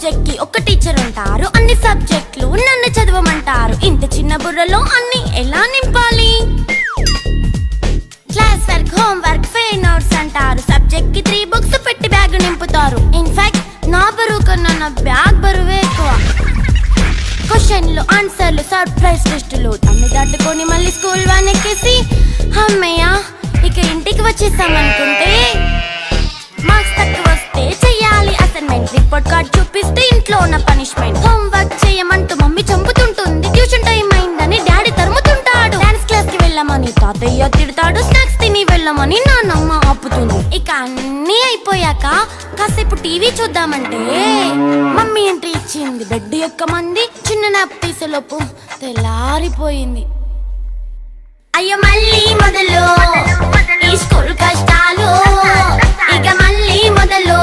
Subject కి ఒక teacher ఉంటారు, అన్ని సబ్జెక్టులు నన్ను చదవమంటారు. ఇంత చిన్న బుర్రలో అన్ని ఎలా నింపాలి? Class work, home work, fair notes అంటారు. సబ్జెక్ట్ కి 3 బుక్స్ పెట్టి బ్యాగ్ నింపుతారు. ఇన్ఫాక్ట్ నా బరువు కన్నా నా బ్యాగ్ బరువే ఎక్కువ. క్వశ్చన్లు, ఆన్సర్లు, సర్ప్రైజ్ టెస్టులు అన్ని దాటుకొని మళ్ళీ స్కూల్ వాన్ ఎక్కేసి అమ్మయ్య ఇక ఇంటికి వచ్చేసామనుకుంటే మార్క్స్ తక్కువ వస్తే చెయ్యాలి అసైన్మెంట్. రిపోర్ట్ కార్డ్ చూపిస్తే ఇంట్లో ఉన్న పనిష్మెంట్. హోమ్ వర్క్ చేయమంటూ మమ్మీ చంపుతుంటుంది. ట్యూషన్ టైం అయిందని డాడీ తరుముతుంటాడు. డాన్స్ క్లాస్ కి వెళ్ళమని తాతయ్య తిడతాడు. స్నాక్స్ తిని వెళ్ళమని నాన్నమ్మ ఆపుతుంది. ఇక అన్నీ అయిపోయాక కాసేపు టీవీ చూద్దామంటే మమ్మీ ఎంట్రీ ఇచ్చింది. బెడ్ యొక్క మంది చిన్న నాప్ తీసేలోపు తెల్లారిపోయింది. అయ్యో మళ్ళీ మొదలు ఈ స్కూల్ కష్టాలు, ఇక మళ్ళీ మొదలు